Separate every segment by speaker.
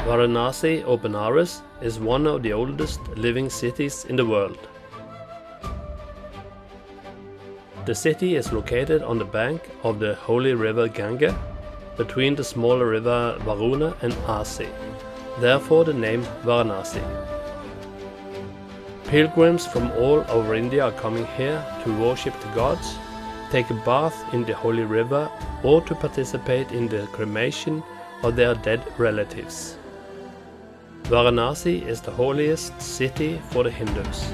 Speaker 1: Varanasi or Benares is one of the oldest living cities in the world. The city is located on the bank of the holy river Ganga, between the smaller river Varuna and Asi, therefore the name Varanasi. Pilgrims from all over India are coming here to worship the gods, take a bath in the holy river, or to participate in the cremation of their dead relatives. Varanasi is the holiest city for the Hindus.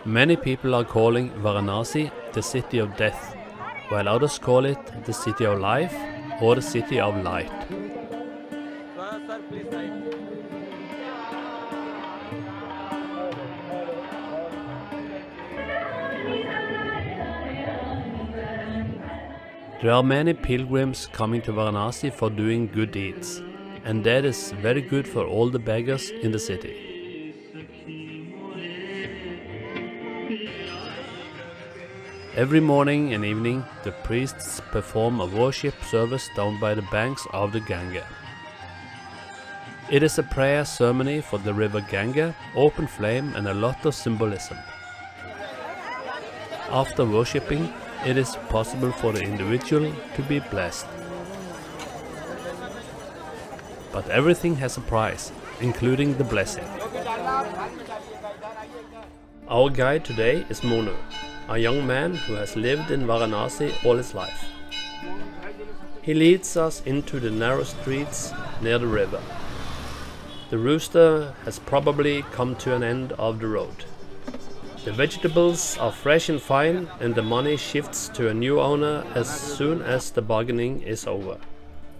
Speaker 1: Many people are calling Varanasi the city of death, while others call it the city of life or the city of light. There are many pilgrims coming to Varanasi for doing good deeds, and that is very good for all the beggars in the city. Every morning and evening, the priests perform a worship service down by the banks of the Ganga. It is a prayer ceremony for the river Ganga, open flame and a lot of symbolism. After worshipping, it is possible for the individual to be blessed. But everything has a price, including the blessing. Our guide today is Monu, a young man who has lived in Varanasi all his life. He leads us into the narrow streets near the river. The rooster has probably come to an end of the road. The vegetables are fresh and fine, and the money shifts to a new owner as soon as the bargaining is over.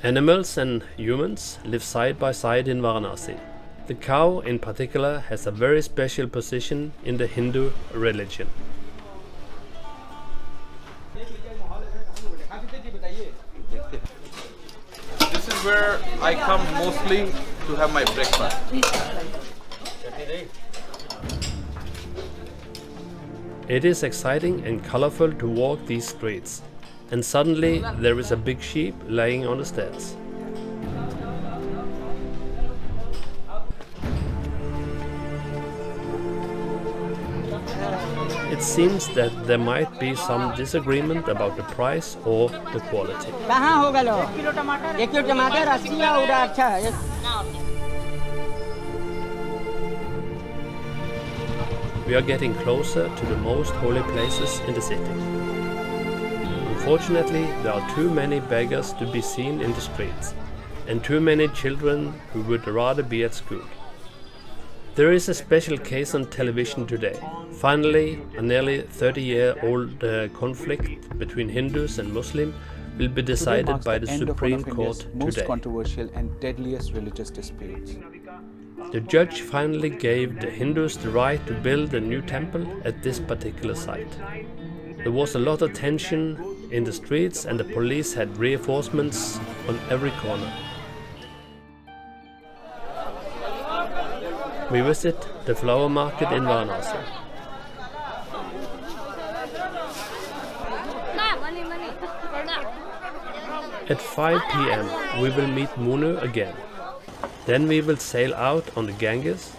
Speaker 1: Animals and humans live side by side in Varanasi. The cow in particular has a very special position in the Hindu religion.
Speaker 2: This is where I come mostly to have my breakfast.
Speaker 1: It is exciting and colorful to walk these streets, and suddenly there is a big sheep laying on the stairs. It seems that there might be some disagreement about the price or the quality. We are getting closer to the most holy places in the city. Unfortunately, there are too many beggars to be seen in the streets, and too many children who would rather be at school. There is a special case on television today. Finally, a nearly 30-year-old conflict between Hindus and Muslims will be decided by the Supreme Court
Speaker 3: most
Speaker 1: today.
Speaker 3: controversial and deadliest religious disputes.
Speaker 1: The judge finally gave the Hindus the right to build a new temple at this particular site. There was a lot of tension in the streets, and the police had reinforcements on every corner. We visit the flower market in Varanasi. At 5 p.m. we will meet Monu again. Then we will sail out on the Ganges,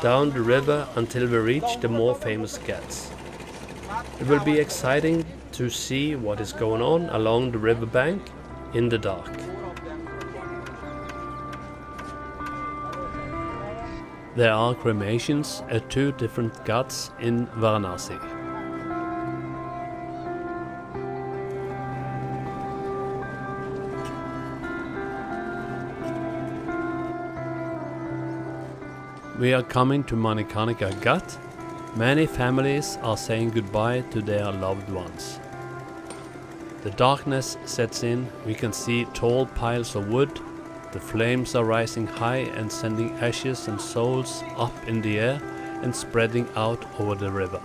Speaker 1: down the river until we reach the more famous ghats. It will be exciting to see what is going on along the riverbank in the dark. There are cremations at 2 different ghats in Varanasi. We are coming to Manikarnika Ghat. Many families are saying goodbye to their loved ones. The darkness sets in, we can see tall piles of wood. The flames are rising high and sending ashes and souls up in the air and spreading out over the river.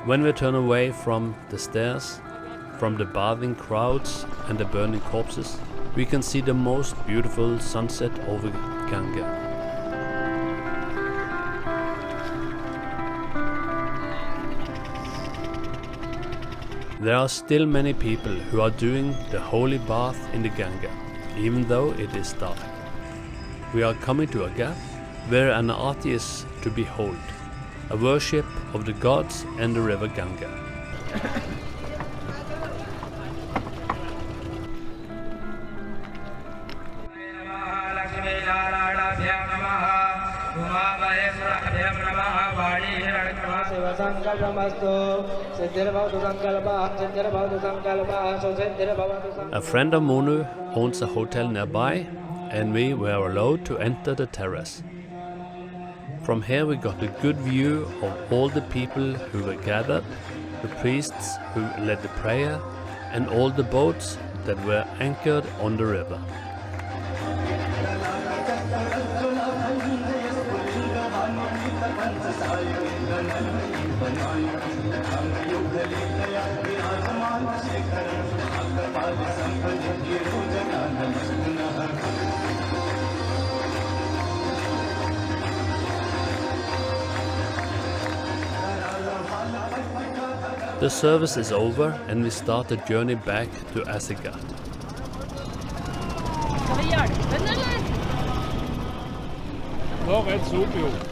Speaker 1: When we turn away from the stairs, from the bathing crowds and the burning corpses, we can see the most beautiful sunset over Ganga. There are still many people who are doing the holy bath in the Ganga, even though it is dark. We are coming to a ghat where an arti is to behold, a worship of the gods and the river Ganga. A friend of Monu owns a hotel nearby, and we were allowed to enter the terrace. From here we got a good view of all the people who were gathered, the priests who led the prayer, and all the boats that were anchored on the river. The service is over and we start the journey back to Asigat.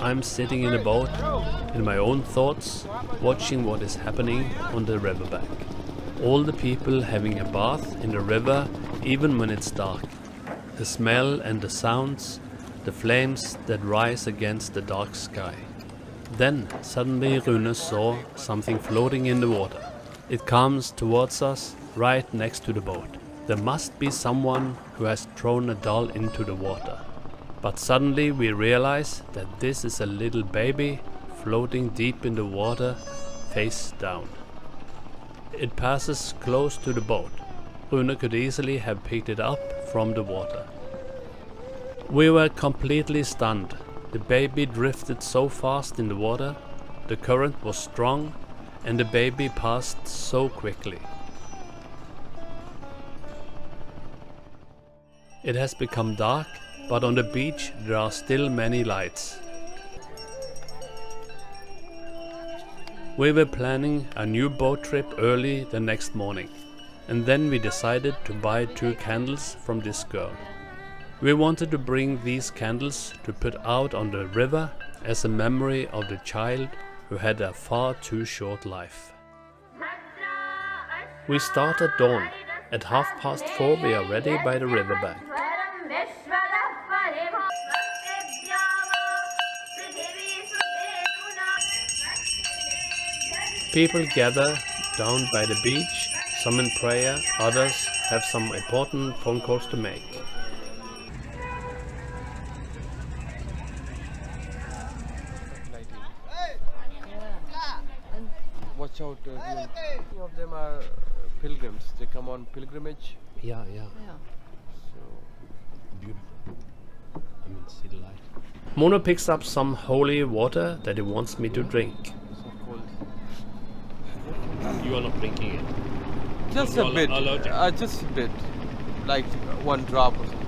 Speaker 1: I'm sitting in a boat, in my own thoughts, watching what is happening on the riverbank. All the people having a bath in the river, even when it's dark. The smell and the sounds, the flames that rise against the dark sky. Then suddenly Rune saw something floating in the water. It comes towards us, right next to the boat. There must be someone who has thrown a doll into the water. But suddenly we realize that this is a little baby floating deep in the water, face down. It passes close to the boat. Rune could easily have picked it up from the water. We were completely stunned. The baby drifted so fast in the water, the current was strong, and the baby passed so quickly. It has become dark, but on the beach there are still many lights. We were planning a new boat trip early the next morning, and then we decided to buy 2 candles from this girl. We wanted to bring these candles to put out on the river as a memory of the child who had a far too short life. We start at dawn. At 4:30 we are ready by the riverbank. People gather down by the beach, some in prayer, others have some important phone calls to make.
Speaker 4: Watch out, few of them are pilgrims. They come on pilgrimage.
Speaker 1: Yeah.
Speaker 4: So
Speaker 1: Beautiful. I mean, see the light. Mono picks up some holy water that he wants me to drink.
Speaker 4: so cold.
Speaker 1: You are not drinking it.
Speaker 4: Just
Speaker 1: You're
Speaker 4: a bit.
Speaker 1: allergic.
Speaker 4: Just a bit. Like 1 drop or something.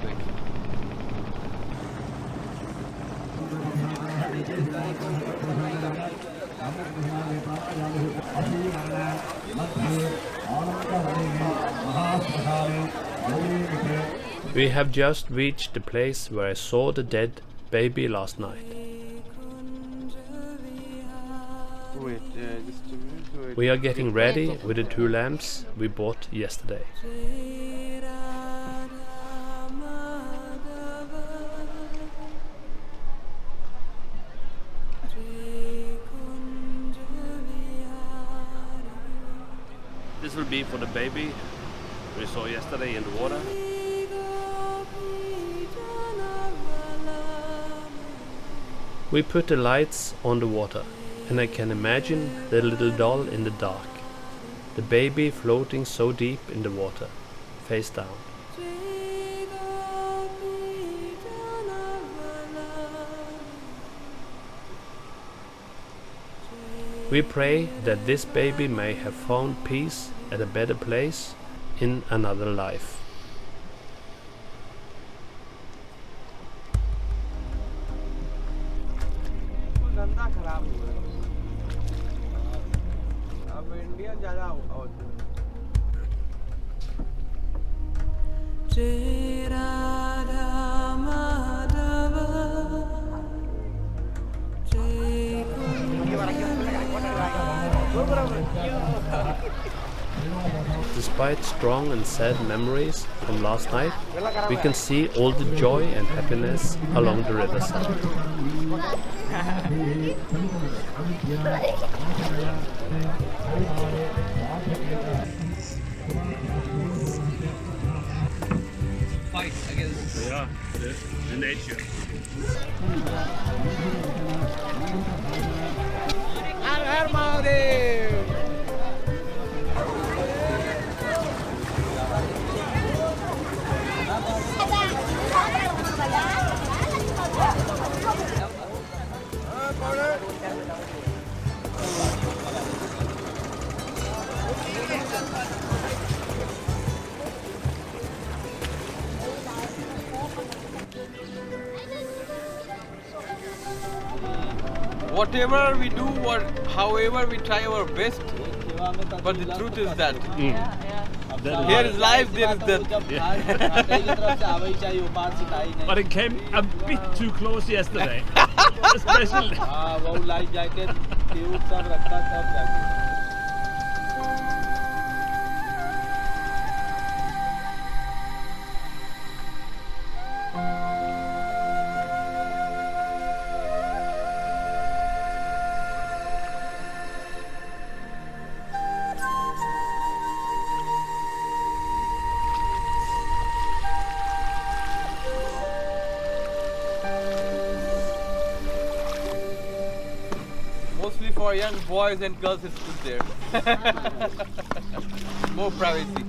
Speaker 1: We have just reached the place where I saw the dead baby last night.
Speaker 4: Wait, just a minute. Wait.
Speaker 1: We are getting ready with the 2 lamps we bought yesterday. This will be for the baby we saw yesterday in the water. We put the lights on the water, and I can imagine the little doll in the dark. The baby floating so deep in the water, face down. We pray that this baby may have found peace at a better place in another life.
Speaker 4: धंधा खराब हो गया अब Indian ज़्यादा होते हैं
Speaker 1: Despite strong and sad memories from last night, we can see all the joy and happiness along the riverside.
Speaker 5: Fight against the nature.
Speaker 2: Whatever we do or however we try our best, but the truth is that here is life, there is death.
Speaker 5: But it came a bit too close yesterday. Especially.
Speaker 2: Mostly for young boys and girls it's good there. More privacy.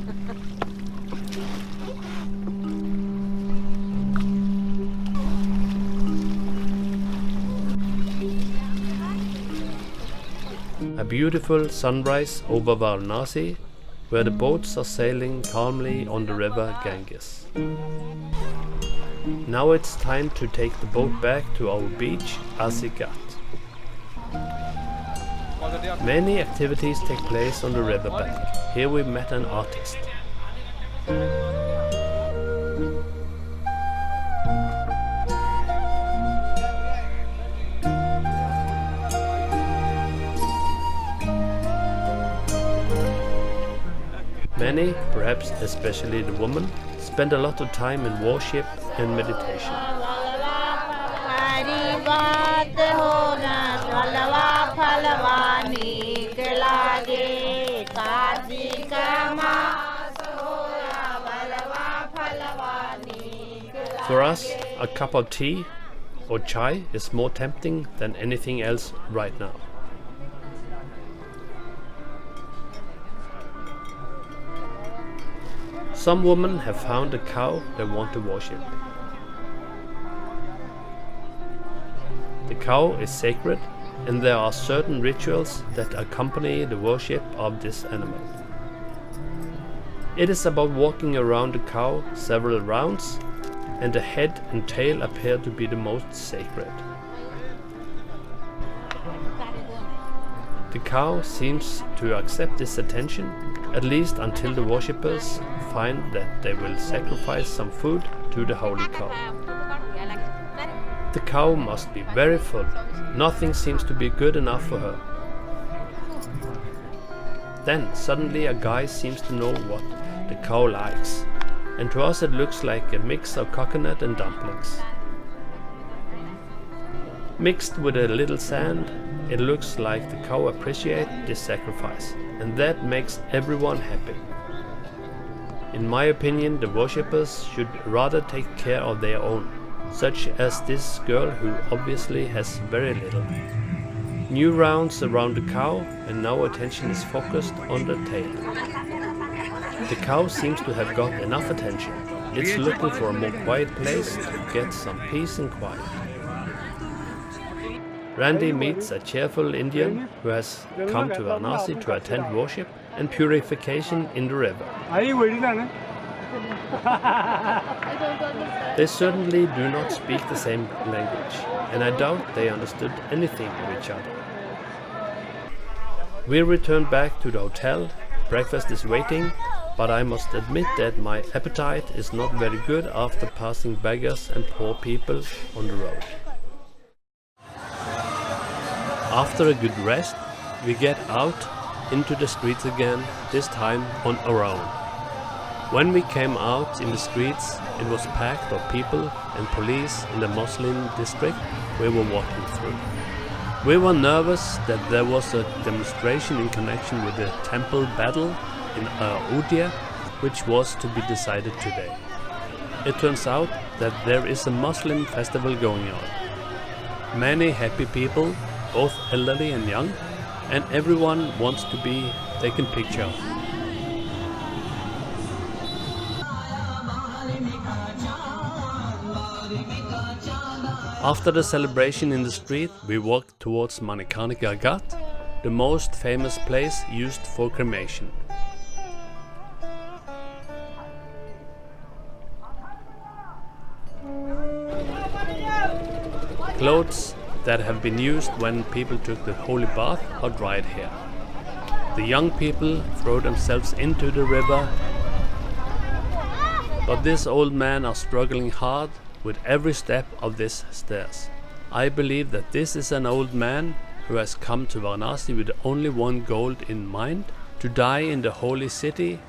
Speaker 1: A beautiful sunrise over Varanasi, where the boats are sailing calmly on the river Ganges. Now it's time to take the boat back to our beach, Asigat. Many activities take place on the riverbank. Here we met an artist. Many, perhaps especially the women, spend a lot of time in worship and meditation. For us, a cup of tea or chai is more tempting than anything else right now. Some women have found a cow they want to worship. The cow is sacred, and there are certain rituals that accompany the worship of this animal. It is about walking around the cow several rounds, and the head and tail appear to be the most sacred. The cow seems to accept this attention, at least until the worshippers find that they will sacrifice some food to the holy cow. The cow must be very full. Nothing seems to be good enough for her. Then suddenly a guy seems to know what the cow likes, and to us it looks like a mix of coconut and dumplings. Mixed with a little sand, it looks like the cow appreciates this sacrifice, and that makes everyone happy. In my opinion, the worshippers should rather take care of their own, such as this girl who obviously has very little. New rounds around the cow, and now attention is focused on the tail. The cow seems to have got enough attention. It's looking for a more quiet place to get some peace and quiet. Randy meets a cheerful Indian who has come to Varanasi to attend worship and purification in the river. They certainly do not speak the same language, and I doubt they understood anything of each other. We return back to the hotel, breakfast is waiting, but I must admit that my appetite is not very good after passing beggars and poor people on the road. After a good rest, we get out into the streets again, this time on our own. When we came out in the streets, it was packed of people and police in the Muslim district we were walking through. We were nervous that there was a demonstration in connection with the temple battle in Ayodhya, which was to be decided today. It turns out that there is a Muslim festival going on. Many happy people, both elderly and young, and everyone wants to be taken picture of. After the celebration in the street, we walked towards Manikarnika Ghat, the most famous place used for cremation. Clothes that have been used when people took the holy bath are dried here. The young people throw themselves into the river, but this old man are struggling hard with every step of this stairs. I believe that this is an old man who has come to Varanasi with only one goal in mind, to die in the holy city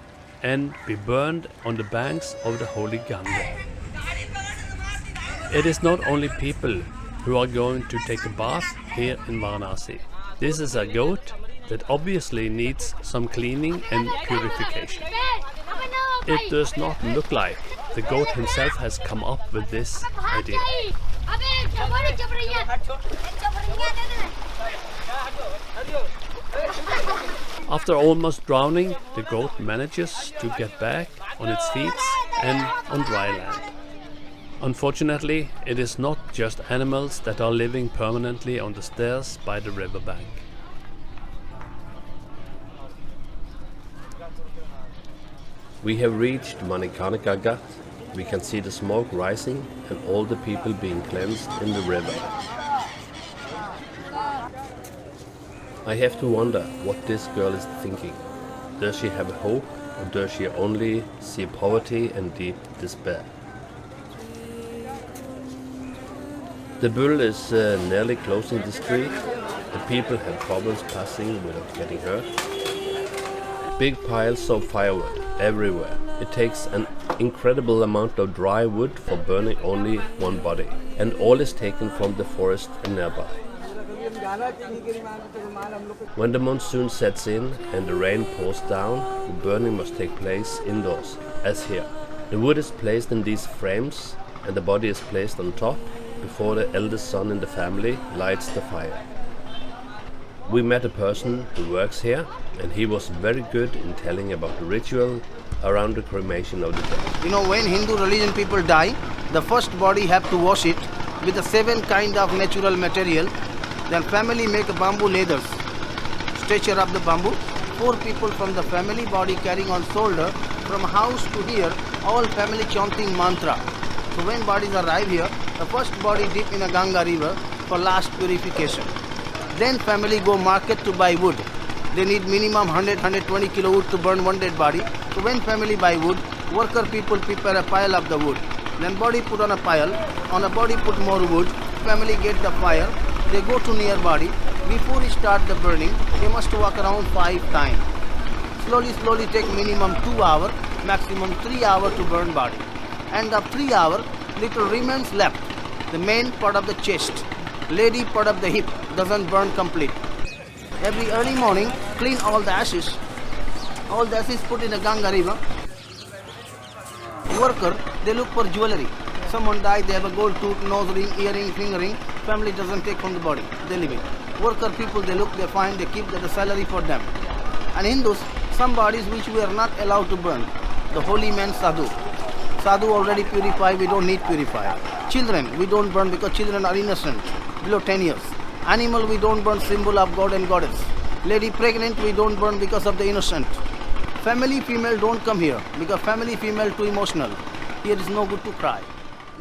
Speaker 1: and be burned on the banks of the holy Ganga. It is not only people who are going to take a bath here in Varanasi. This is a goat that obviously needs some cleaning and purification. It does not look like the goat himself has come up with this idea. After almost drowning, the goat manages to get back on its feet and on dry land. Unfortunately, it is not just animals that are living permanently on the stairs by the riverbank. We have reached Manikarnika Ghat. We can see the smoke rising and all the people being cleansed in the river. I have to wonder what this girl is thinking. Does she have hope, or does she only see poverty and deep despair? The bull is nearly closing the street. The people have problems passing without getting hurt. Big piles of firewood everywhere. It takes an incredible amount of dry wood for burning only one body, and all is taken from the forest nearby. When the monsoon sets in and the rain pours down, the burning must take place indoors, as here. The wood is placed in these frames and the body is placed on top before the eldest son in the family lights the fire. We met a person who works here, and he was very good in telling about the ritual around the cremation of the dead.
Speaker 6: You know, when Hindu religion people die, the first body have to wash it with the 7 kind of natural material. Then family make a bamboo ladders, stretcher up the bamboo. 4 people from the family body carrying on shoulder from house to here, all family chanting mantra. So when bodies arrive here, the first body dip in a Ganga river for last purification. Then family go market to buy wood. They need minimum 100-120 kilo wood to burn one dead body. So when family buy wood, worker people prepare a pile of the wood. Then body put on a pile, on a body put more wood, family get the fire, they go to near body. Before he start the burning, they must walk around 5 times. Slowly take minimum 2 hours, maximum 3 hours to burn body. And of 3 hours, little remains left. The main part of the chest, lady part of the hip doesn't burn complete. Every early morning, clean all the ashes. All the ashes put in the Ganga river. Worker, they look for jewelry. Someone died, they have a gold tooth, nose ring, earring, finger ring. Family doesn't take from the body, they leave it. Worker people, they look, they find, they keep the salary for them. And Hindus, some bodies which we are not allowed to burn. The holy man sadhu. Sadhu already purified, we don't need purifier. Children, we don't burn because children are innocent, below 10 years. Animal, we don't burn, symbol of God and Goddess. Lady pregnant, we don't burn because of the innocent. Family female don't come here because family female too emotional. Here is no good to cry.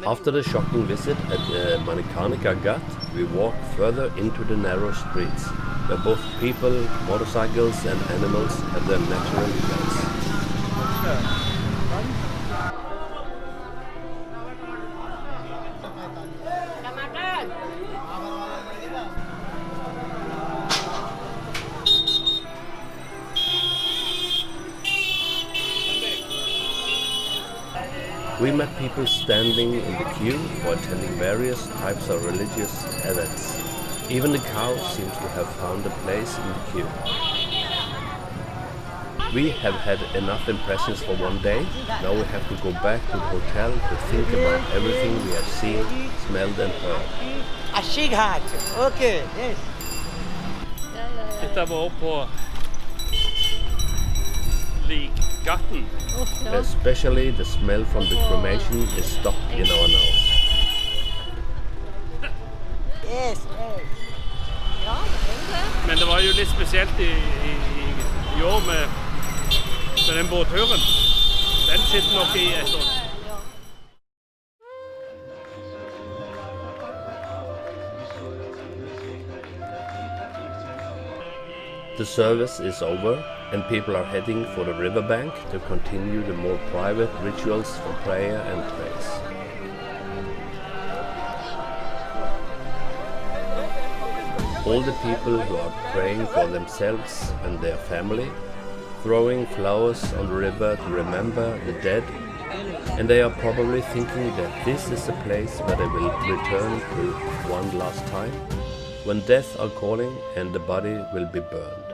Speaker 1: After the shocking visit at Manikarnika Ghat, we walked further into the narrow streets, where both people, motorcycles and animals have their natural place. We met people standing in the queue or attending various types of religious events. Even the cow seems to have found a place in the queue. We have had enough impressions for one day. Now we have to go back to the hotel to think about everything we have seen, smelled and heard.
Speaker 7: Okay, yes.
Speaker 5: Dette var på Likgatten.
Speaker 1: Especially the smell from the cremation is stuck in our nose.
Speaker 7: Yes, yes.
Speaker 5: Men det var jo litt spesielt i år med den båtturen. Den sitter nok i et år.
Speaker 1: The service is over and people are heading for the riverbank to continue the more private rituals for prayer and praise. All the people who are praying for themselves and their family, throwing flowers on the river to remember the dead, and they are probably thinking that this is the place where they will return to one last time, when death are calling and the body will be burned.